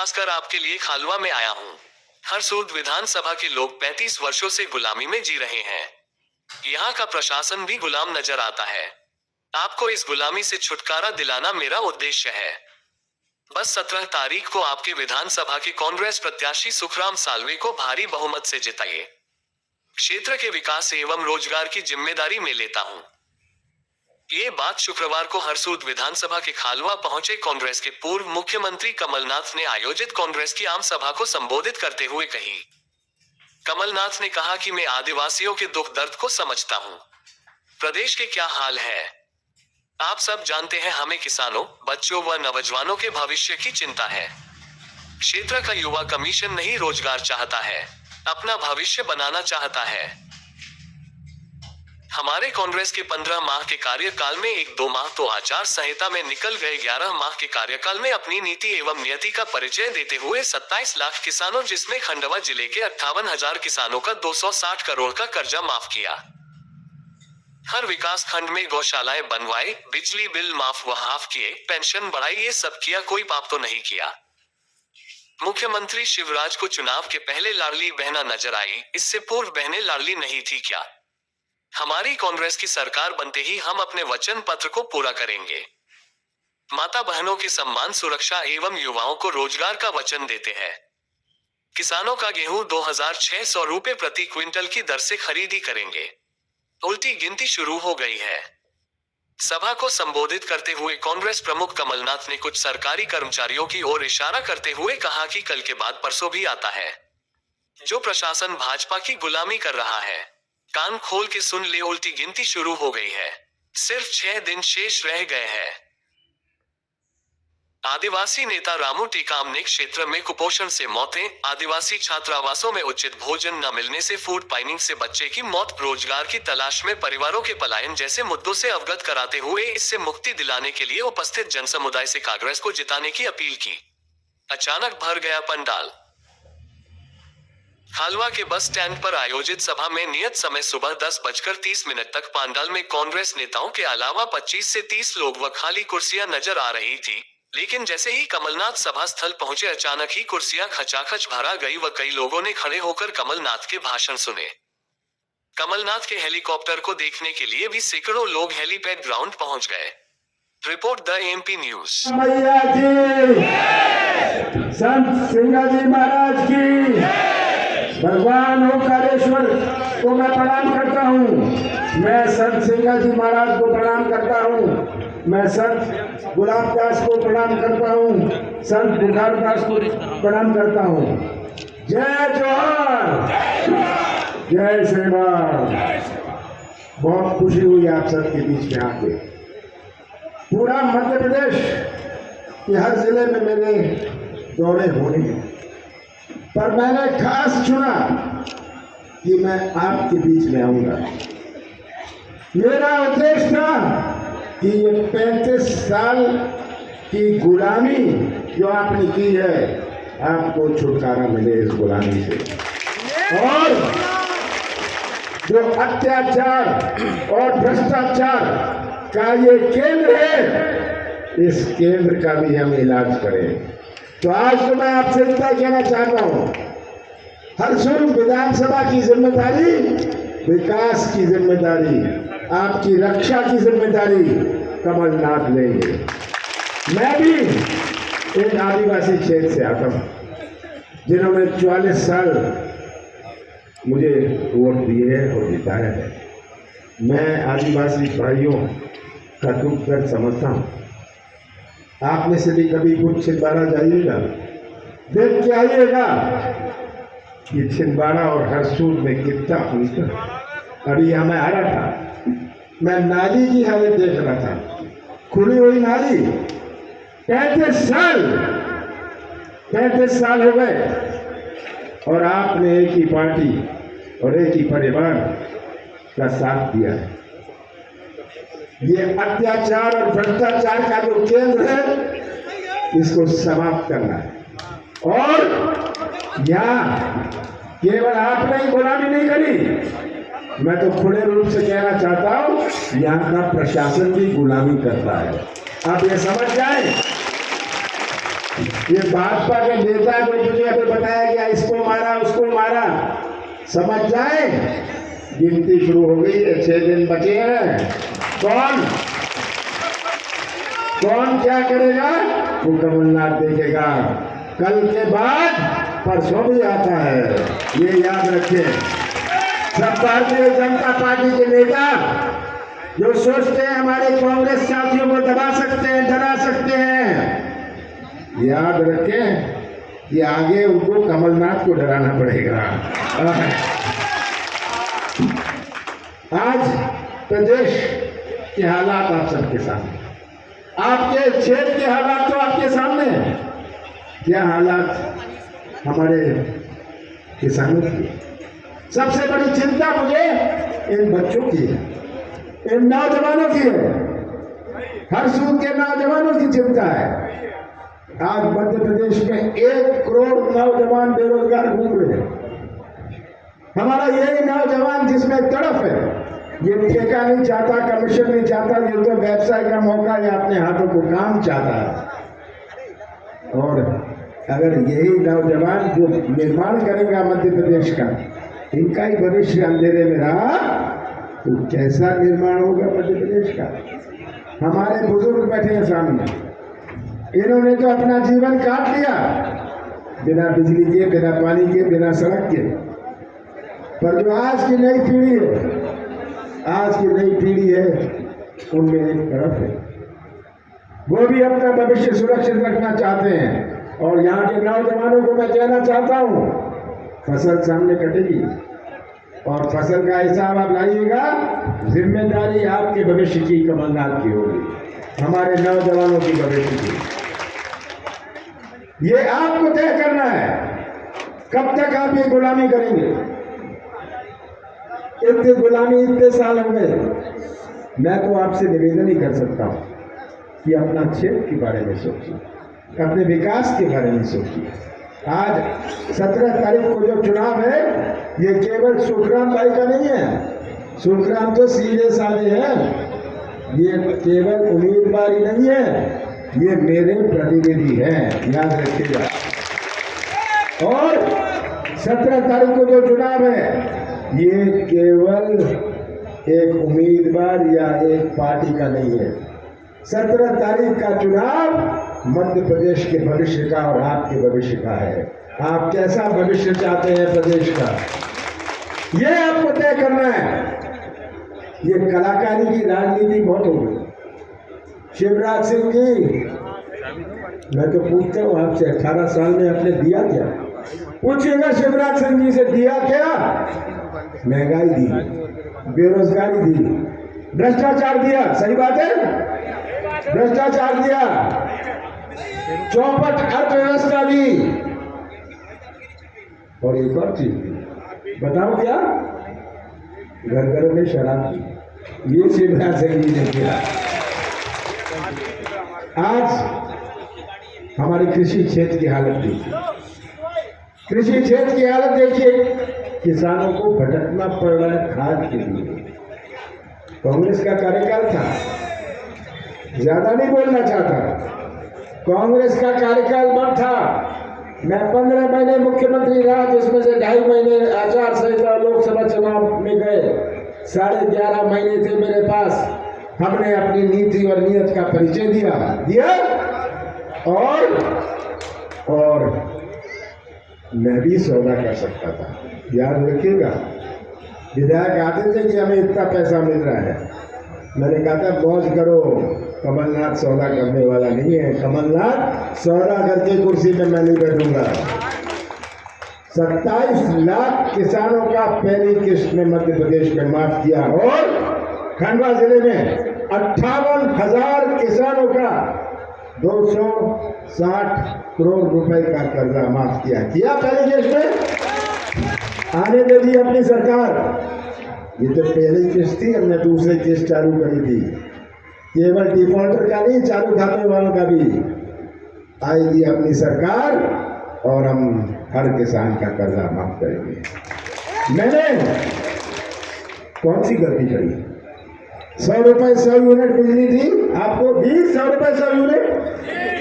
खासकर आपके लिए खालवा में आया हूँ। हरसूद विधानसभा के लोग 35 वर्षों से गुलामी में जी रहे हैं। यहाँ का प्रशासन भी गुलाम नजर आता है। आपको इस गुलामी से छुटकारा दिलाना मेरा उद्देश्य है। बस 17 तारीख को आपके विधानसभा के कांग्रेस प्रत्याशी सुखराम साल्वे को भारी बहुमत से जिताइए। क्षेत्र के विकास एवं रोजगार की जिम्मेदारी मैं लेता हूँ। ये बात शुक्रवार को हरसूद विधानसभा के खालवा पहुंचे कांग्रेस के पूर्व मुख्यमंत्री कमलनाथ ने आयोजित कांग्रेस की आम सभा को संबोधित करते हुए कही। कमलनाथ ने कहा कि मैं आदिवासियों के दुख दर्द को समझता हूं। प्रदेश के क्या हाल है आप सब जानते हैं। हमें किसानों, बच्चों व नौजवानों के भविष्य की चिंता है। क्षेत्र का युवा कमीशन नहीं रोजगार चाहता है, अपना भविष्य बनाना चाहता है। हमारे कांग्रेस के 15 माह के कार्यकाल में 1-2 माह तो आचार संहिता में निकल गए। 11 माह के कार्यकाल में अपनी नीति एवं नियति का परिचय देते हुए 27 लाख किसानों, जिसमें खंडवा जिले के 58,000 किसानों का 260 करोड़ का कर्जा माफ किया। हर विकास खंड में गौशालाएं बनवाए, बिजली बिल माफ व हाफ किए, पेंशन बढ़ाई। ये सब किया, कोई पाप तो नहीं किया। मुख्यमंत्री शिवराज को चुनाव के पहले लाडली बहना नजर आई, इससे पूर्व बहनें लाडली नहीं थी क्या? हमारी कांग्रेस की सरकार बनते ही हम अपने वचन पत्र को पूरा करेंगे। माता बहनों के सम्मान, सुरक्षा एवं युवाओं को रोजगार का वचन देते हैं। किसानों का गेहूं 2,600 रुपए प्रति क्विंटल की दर से खरीदी करेंगे। उल्टी गिनती शुरू हो गई है। सभा को संबोधित करते हुए कांग्रेस प्रमुख कमलनाथ ने कुछ सरकारी कर्मचारियों की ओर इशारा करते हुए कहा कि कल के बाद परसों भी आता है। जो प्रशासन भाजपा की गुलामी कर रहा है, कान खोल के सुन ले, उल्टी गिनती शुरू हो गई है। सिर्फ 6 दिन शेष रह गए हैं। आदिवासी नेता रामू टेकाम ने क्षेत्र में कुपोषण से मौतें, आदिवासी छात्रावासों में उचित भोजन न मिलने से फूड पॉइजनिंग से बच्चे की मौत, रोजगार की तलाश में परिवारों के पलायन जैसे मुद्दों से अवगत कराते हुए इससे मुक्ति दिलाने के लिए उपस्थित जनसमुदाय से कांग्रेस को जिताने की अपील की। अचानक भर गया पंडाल। खालवा के बस स्टैंड पर आयोजित सभा में नियत समय सुबह 10:30 तक पंडाल में कांग्रेस नेताओं के अलावा 25 से 30 लोग व खाली कुर्सियां नजर आ रही थी। लेकिन जैसे ही कमलनाथ सभा स्थल पहुंचे, अचानक ही कुर्सियां खचाखच भरा गई व कई लोगों ने खड़े होकर कमलनाथ के भाषण सुने। कमलनाथ के हेलीकॉप्टर को देखने के लिए भी सैकड़ों लोग हेलीपैड ग्राउंड पहुंच गए। Report the MP news. संत सिंगाजी महाराज की, भगवान ओंकारेश्वर को मैं प्रणाम करता हूँ। मैं संत सिंगाजी महाराज को प्रणाम करता हूँ। मैं संत गुलाबदास को प्रणाम करता हूँ। संत बुखारदास को प्रणाम करता हूँ। जय जोहार, जय श्री राम। बहुत खुशी हुई आप सबके बीच में आके। पूरा मध्य प्रदेश के हर जिले में मेरे दौरे होने हैं, पर मैंने खास चुना कि मैं आपके बीच में आऊंगा। मेरा उद्देश्य था कि ये 35 साल की गुलामी जो आपने की है, आपको छुटकारा मिले इस गुलामी से। और जो अत्याचार और भ्रष्टाचार का ये केंद्र है, इस केंद्र का भी हम इलाज करें। तो आज तो मैं आपसे इतना कहना चाहता हूं, हरसूद विधानसभा की जिम्मेदारी, विकास की जिम्मेदारी, आपकी रक्षा की जिम्मेदारी कमलनाथ लेंगे। मैं भी एक आदिवासी क्षेत्र से आता हूं, जिन्होंने 44 साल मुझे वोट दिए है और जिताया है। मैं आदिवासी भाइयों का दुख दर्द समझता हूँ। आप में से भी कभी कुछ छिंदवाड़ा जाइएगा, देख के आइएगा कि छिंदवाड़ा और हरसूद में कितना अंतर। अभी यहाँ मैं आ रहा था, मैं नाली की हालत देख रहा था, खुली हुई नाली। 35 साल हो गए और आपने एक ही पार्टी और एक ही परिवार का साथ दिया है। ये अत्याचार और भ्रष्टाचार का जो केंद्र है, इसको समाप्त करना है। और यहाँ केवल आपने ही गुलामी नहीं करी, मैं तो खुले रूप से कहना चाहता हूँ, यहाँ का प्रशासन भी गुलामी करता है। आप ये समझ जाए, ये भाजपा के नेता जो तुझे अभी बताया गया, इसको मारा उसको मारा, समझ जाए गिनती शुरू हो गई है, 6 दिन बचे हैं। कौन क्या करेगा वो कमलनाथ देखेगा। कल के बाद परसों भी आता है, ये याद रखें। सब भारतीय जनता पार्टी के नेता जो सोचते हैं हमारे कांग्रेस साथियों को दबा सकते हैं, डरा सकते हैं, याद रखें कि आगे उनको कमलनाथ को डराना पड़ेगा। आज प्रदेश के हालात आप सबके सामने, आपके क्षेत्र के हालात तो आपके सामने हैं। क्या हालात हमारे किसानों की, सबसे बड़ी चिंता मुझे इन बच्चों की है, इन नौजवानों की है, हर सूद के नौजवानों की चिंता है। आज मध्य प्रदेश में 1 करोड़ नौजवान बेरोजगार घूम रहे हैं। हमारा यही नौजवान जिसमें तड़फ है, ये ठेका नहीं चाहता, कमीशन नहीं चाहता, ये तो व्यवसाय का मौका या अपने हाथों को काम चाहता है। और अगर यही नौजवान जो निर्माण करेगा मध्य प्रदेश का, इनका ही भविष्य अंधेरे में रहा तो कैसा निर्माण होगा मध्य प्रदेश का। हमारे बुजुर्ग बैठे हैं सामने, इन्होंने तो अपना जीवन काट लिया बिना बिजली के, बिना पानी के, बिना सड़क के। पर जो आज की नई पीढ़ी है, आज की नई पीढ़ी है, उनमें एक तरफ है, वो भी अपना भविष्य सुरक्षित रखना चाहते हैं। और यहाँ के नौजवानों को मैं कहना चाहता हूँ, फसल सामने कटेगी और फसल का हिसाब आप लाइएगा, जिम्मेदारी आपके भविष्य की, कमलनाथ की होगी, हमारे नौजवानों की भविष्य की। ये आपको तय करना है कब तक आप ये गुलामी करेंगे। इतनी गुलामी इतने साल हो गए। मैं तो आपसे निवेदन ही कर सकता हूँ कि अपना क्षेत्र के बारे में सोचिए, अपने विकास के बारे में सोचिए। आज 17 तारीख को जो चुनाव है, ये केवल सुखराम भाई का नहीं है। सुखराम तो सीधे साधे हैं, ये केवल उम्मीदवार ही नहीं है, ये मेरे प्रतिनिधि हैं, याद रखिएगा। और 17 तारीख को जो चुनाव है, ये केवल एक उम्मीदवार या एक पार्टी का नहीं है। 17 तारीख का चुनाव मध्य प्रदेश के भविष्य का और आपके भविष्य का है। आप कैसा भविष्य चाहते हैं प्रदेश का, ये आपको तय करना है। ये कलाकारी की राजनीति बहुत हो गई। शिवराज सिंह जी, मैं तो पूछता हूँ आपसे, 18 साल में आपने दिया क्या? पूछिएगा शिवराज सिंह जी से, दिया क्या? महंगाई दी, बेरोजगारी दी, भ्रष्टाचार दिया, सही बात है, भ्रष्टाचार दिया, चौपट अर्थव्यवस्था दी, और एक और चीज दी, बताओ क्या? घर घर में शराब दी। ये शिवराज सिंह जी ने किया। आज हमारे कृषि क्षेत्र की हालत देखिए, कृषि क्षेत्र की हालत देखिए, किसानों को भटकना पड़ रहा है खाद के लिए। कांग्रेस का कार्यकाल था, ज्यादा नहीं बोलना चाहता, कांग्रेस का कार्यकाल बंद था। मैं 15 महीने मुख्यमंत्री रहा, जिसमें से 2.5 महीने आचार संहिता लोकसभा चुनाव में गए, 11.5 महीने थे मेरे पास। हमने अपनी नीति और नीयत का परिचय दिया और मैं भी सौदा कर सकता था, याद रखिएगा। विधायक आते थे कि हमें इतना पैसा मिल रहा है, मैंने कहा था मौज करो, कमलनाथ सौदा करने वाला नहीं है, कमलनाथ सौदा करके कुर्सी पे मैं नहीं बैठूंगा। 27 लाख किसानों का पहली किस्त में मध्य प्रदेश में माफ किया और खंडवा जिले में 58,000 किसानों का 260 करोड़ रुपए का कर्जा माफ किया पहली किस्त में। आने दे दी अपनी सरकार, ये तो पहली किस्त थी, हमने दूसरी किस्त चालू करी थी। केवल डिफॉल्टर का नहीं, चालू खाते वालों का भी आएगी अपनी सरकार और हम हर किसान का कर्जा माफ करेंगे। मैंने कौन सी गलती करी? 100 रुपए 100 यूनिट बिजली थी, आपको भी 100 रुपए 100 यूनिट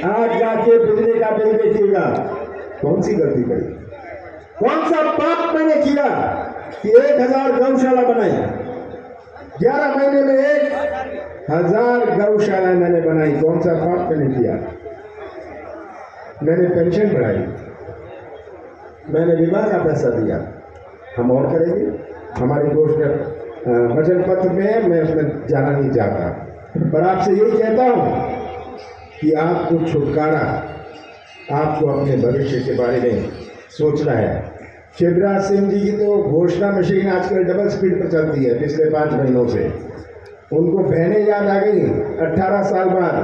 आज जाके बिजली का बिल देखिएगा, कौन सी गलती करी, कौन सा पाप मैंने किया कि 1000 गौशाला बनाई, 11 महीने में 1000 गौशाला मैंने बनाई, कौन सा पाप मैंने किया। मैंने पेंशन बढ़ाई, मैंने विवाह का पैसा दिया, हम और करेंगे। हमारी घोषणा वचन पत्र में मैं उसमें जाना नहीं चाहता, पर आपसे यही कहता हूं कि आपको छुटकारा, आपको अपने भविष्य के बारे में सोचना है। शिवराज सिंह जी की तो घोषणा मशीन आजकल डबल स्पीड पर चलती है पिछले 5 महीनों से। उनको बहनें याद आ गई 18 साल बाद,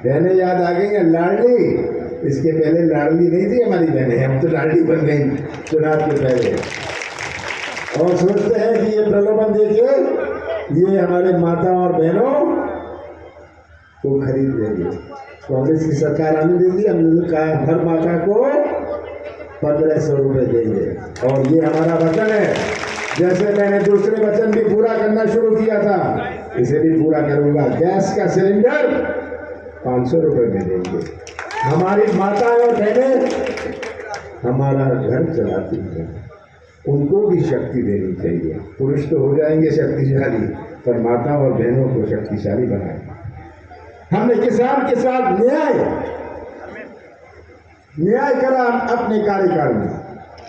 बहनें याद आ गई हैं लाडली। इसके पहले लाडली नहीं थी हमारी बहनें, हम तो लाडली बन गई चुनाव के पहले। और सोचते हैं कि ये प्रलोभन देके ये हमारे माता और बहनों को खरीद लेंगे। कांग्रेस की सरकार आने देगी, हमने कहा हर माता को 1500 रुपये देंगे, और ये हमारा वचन है। जैसे मैंने दूसरे वचन भी पूरा करना शुरू किया था, इसे भी पूरा करूंगा। गैस का सिलेंडर 500 रुपये में देंगे। हमारी माताएं और बहनें हमारा घर चलाती हैं, उनको भी शक्ति देनी चाहिए। पुरुष तो हो जाएंगे शक्तिशाली, पर माता और बहनों को शक्तिशाली बनाए। हमने किसान के साथ न्याय करा अपने कार्यकाल में,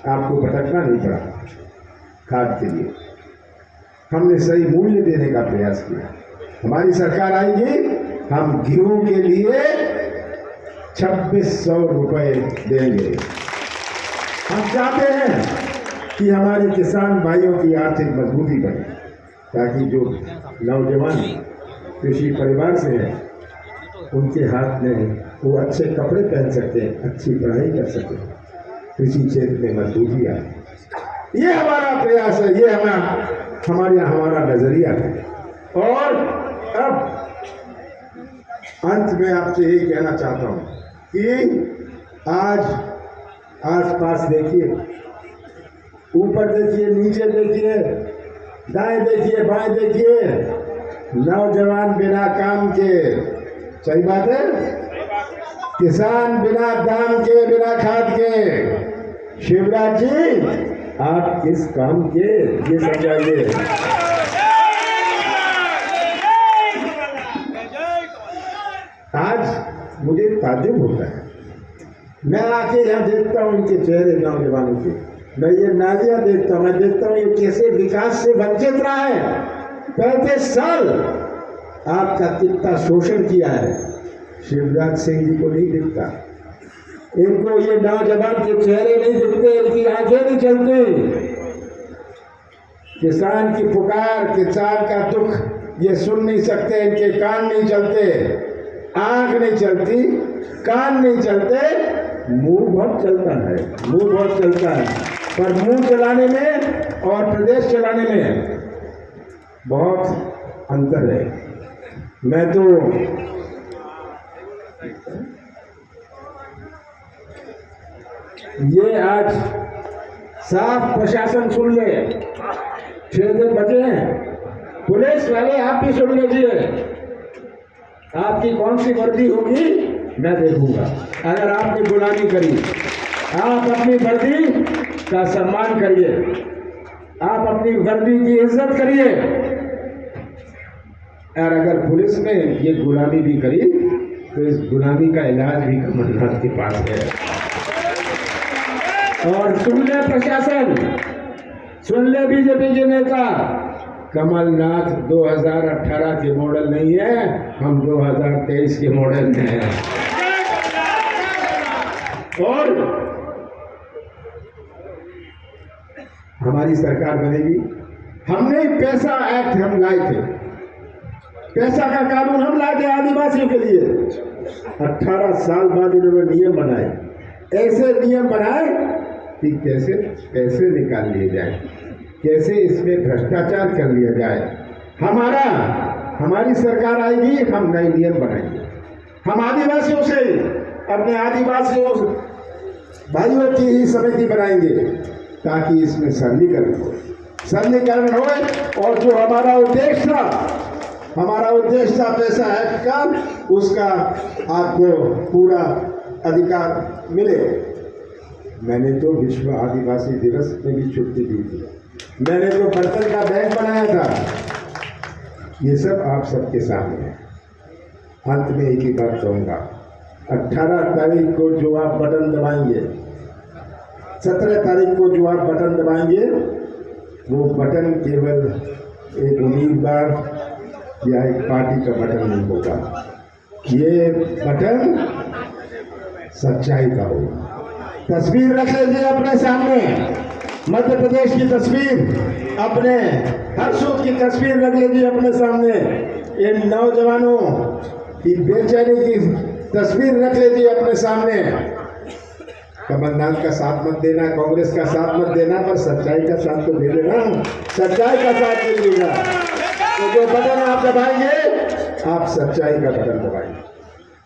आपको भटकना नहीं पड़ा। खाद के लिए हमने सही मूल्य देने का प्रयास किया। हमारी सरकार आएगी, हम गेहूं के लिए 2600 रुपये देंगे। हम चाहते हैं कि हमारे किसान भाइयों की आर्थिक मजबूती बने, ताकि जो नौजवान कृषि परिवार से हैं उनके हाथ में वो अच्छे कपड़े पहन सकते हैं, अच्छी पढ़ाई कर सकते हैं, कृषि क्षेत्र में मजबूती आए। ये हमारा प्रयास है, ये हमारा नजरिया है। और अब अंत में आपसे यही कहना चाहता हूँ कि आज आसपास देखिए, ऊपर देखिए, नीचे देखिए, दाएं देखिए, बाएं देखिए, नौजवान बिना काम के, सही बात है, किसान बिना दाम के, बिना खाद के। शिवराज जी आप किस काम के, ये समझाइए। आज मुझे ताज्जुब होता है, मैं आके यहाँ देखता हूँ इनके चेहरे नौजवानों के, मैं ये नाजिया देखता हूँ, मैं देखता हूँ ये कैसे विकास से वंचित रहा है। 35 साल आपका कितना शोषण किया है, शिवराज सिंह जी को नहीं दिखता। इनको ये नौजवान के चेहरे नहीं दिखते, इनकी आंखें नहीं चलती। किसान की पुकार, किसान का दुख ये सुन नहीं सकते, इनके कान नहीं चलते, आंख नहीं चलती, कान नहीं चलते, मुंह बहुत चलता है, मुंह बहुत चलता है। पर मुंह चलाने में और प्रदेश चलाने में बहुत अंतर है। मैं तो ये आज साफ प्रशासन सुन ले, 6 दिन बचे हैं। पुलिस वाले आप भी सुन लीजिए, आपकी कौन सी वर्दी होगी मैं देखूंगा। अगर आपने गुलामी करी, आप अपनी वर्दी का सम्मान करिए, आप अपनी वर्दी की इज्जत करिए। और अगर पुलिस ने ये गुलामी भी करी तो इस गुलामी का इलाज भी कमलनाथ के पास है। और सुन ले प्रशासन, सुन ले बीजेपी के नेता, कमलनाथ 2018 के मॉडल नहीं है, हम 2023 के मॉडल में हैं। और हमारी सरकार बनेगी। हमने पैसा एक्ट हम लाए थे, पैसा का कानून हम लाए थे आदिवासियों के लिए। 18 साल बाद इन्होंने नियम बनाए, ऐसे नियम बनाए कि कैसे पैसे निकाल लिए जाए, कैसे इसमें भ्रष्टाचार कर लिया जाए। हमारी सरकार आएगी, हम नए नियम बनाएंगे। हम आदिवासियों से, अपने आदिवासियों भाइयों की ही समिति बनाएंगे, ताकि इसमें सरलीकरण हो और जो हमारा उद्देश्य था हमारा उद्देश्य था पैसा है का उसका आपको पूरा अधिकार मिले। मैंने तो विश्व आदिवासी दिवस में भी छुट्टी दी थी, मैंने तो बर्तन का बैंक बनाया था। ये सब आप सबके सामने है। अंत में एक ही बात कहूँगा, 18 तारीख को जो आप बटन दबाएंगे, 17 तारीख को जो आप बटन दबाएंगे, वो बटन केवल एक उम्मीदवार या एक पार्टी का बटन नहीं होगा, ये बटन सच्चाई का होगा। तस्वीर रख लीजिए अपने सामने, मध्य प्रदेश की तस्वीर, अपने हर्षों की तस्वीर रख लीजिए अपने सामने, इन नौजवानों की बेचैनी की तस्वीर रख लीजिए अपने सामने। कमलनाथ का साथ मत देना, कांग्रेस का साथ मत देना, पर सच्चाई का साथ तो दे देना, सच्चाई का साथ दे दीजिएगा। तो जो बटन आप दबाएंगे, आप सच्चाई का बटन दबाएंगे,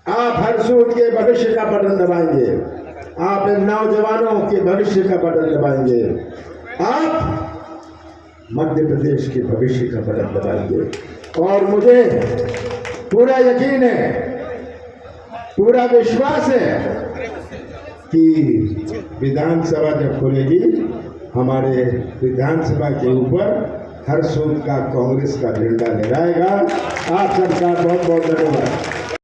आप हर्षों के भविष्य का बटन दबाएंगे, आप इन नौजवानों के भविष्य का बटन दबाएंगे, आप मध्य प्रदेश के भविष्य का बटन दबाएंगे। और मुझे पूरा यकीन है, पूरा विश्वास है कि विधानसभा जब खुलेगी, हमारे विधानसभा के ऊपर हर सूद का कांग्रेस का झंडा लहराएगा। आप सबका बहुत बहुत धन्यवाद।